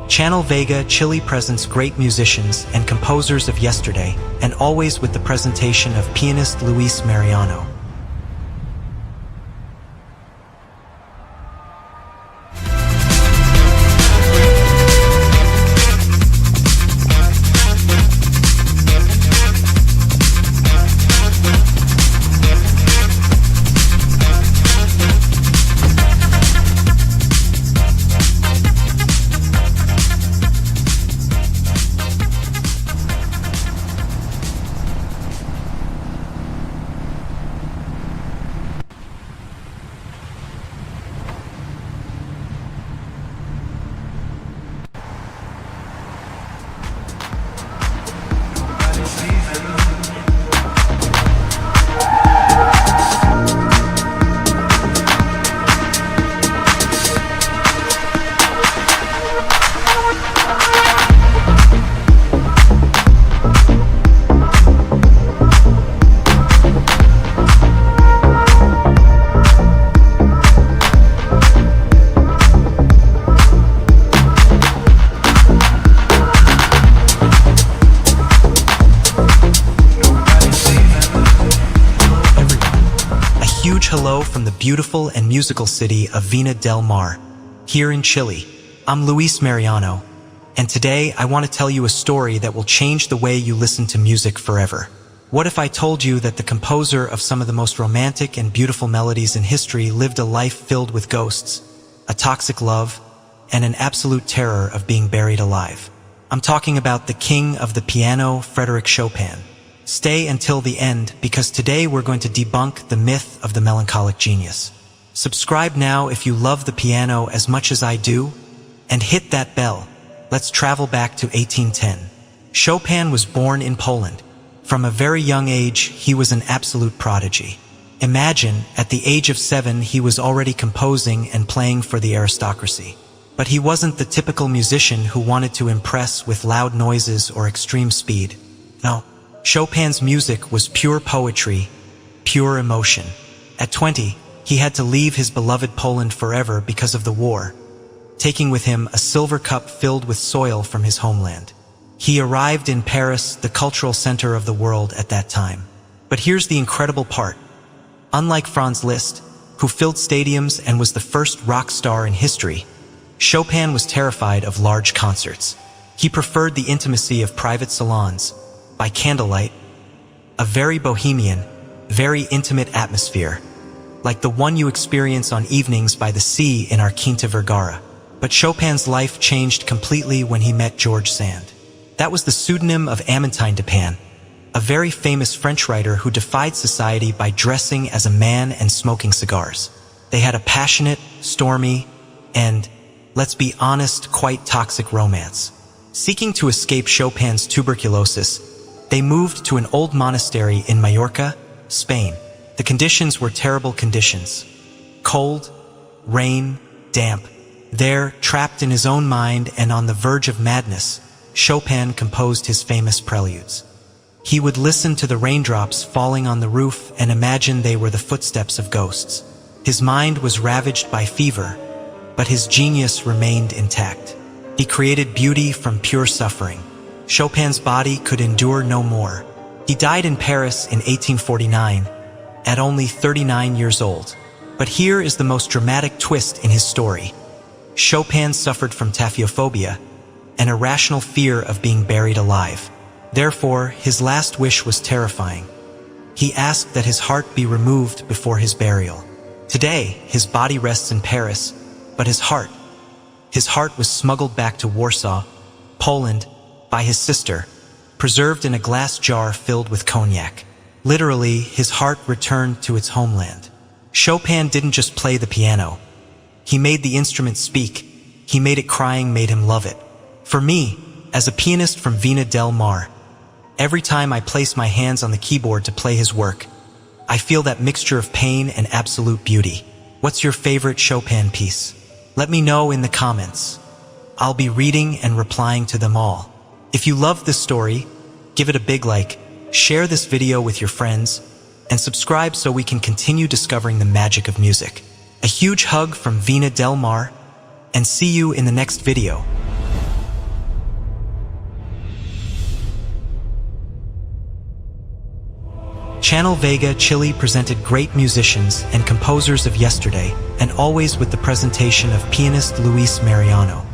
Channel Vega Chile presents great musicians and composers of yesterday, and always with the presentation of pianist Luis Mariano. Huge hello from the beautiful and musical city of Vina del Mar, here in Chile. I'm Luis Mariano, and today I want to tell you a story that will change the way you listen to music forever. What if I told you that the composer of some of the most romantic and beautiful melodies in history lived a life filled with ghosts, a toxic love, and an absolute terror of being buried alive? I'm talking about the king of the piano, Frédéric Chopin. Stay until the end, because today we're going to debunk the myth of the melancholic genius. Subscribe now if you love the piano as much as I do, and hit that bell. Let's travel back to 1810. Chopin was born in Poland. From a very young age, he was an absolute prodigy. Imagine, at the age of 7, he was already composing and playing for the aristocracy. But he wasn't the typical musician who wanted to impress with loud noises or extreme speed. No. Chopin's music was pure poetry, pure emotion. At 20, he had to leave his beloved Poland forever because of the war, taking with him a silver cup filled with soil from his homeland. He arrived in Paris, the cultural center of the world at that time. But here's the incredible part. Unlike Franz Liszt, who filled stadiums and was the first rock star in history, Chopin was terrified of large concerts. He preferred the intimacy of private salons, by candlelight, a very bohemian, very intimate atmosphere, like the one you experience on evenings by the sea in our Quinta Vergara. But Chopin's life changed completely when he met George Sand. That was the pseudonym of Amantine Dupin, a very famous French writer who defied society by dressing as a man and smoking cigars. They had a passionate, stormy, and, let's be honest, quite toxic romance. Seeking to escape Chopin's tuberculosis, they moved to an old monastery in Majorca, Spain. The conditions were terrible conditions. Cold, rain, damp. There, trapped in his own mind and on the verge of madness, Chopin composed his famous preludes. He would listen to the raindrops falling on the roof and imagine they were the footsteps of ghosts. His mind was ravaged by fever, but his genius remained intact. He created beauty from pure suffering. Chopin's body could endure no more. He died in Paris in 1849, at only 39 years old. But here is the most dramatic twist in his story. Chopin suffered from taphiophobia, an irrational fear of being buried alive. Therefore, his last wish was terrifying. He asked that his heart be removed before his burial. Today, his body rests in Paris, but his heart was smuggled back to Warsaw, Poland, by his sister, preserved in a glass jar filled with cognac. Literally, his heart returned to its homeland. Chopin didn't just play the piano. He made the instrument speak. He made it crying, made him love it. For me, as a pianist from Vina del Mar, every time I place my hands on the keyboard to play his work, I feel that mixture of pain and absolute beauty. What's your favorite Chopin piece? Let me know in the comments. I'll be reading and replying to them all. If you love this story, give it a big like, share this video with your friends, and subscribe so we can continue discovering the magic of music. A huge hug from Vina del Mar, and see you in the next video. Channel Vega, Chile presented great musicians and composers of yesterday, and always with the presentation of pianist Luis Mariano.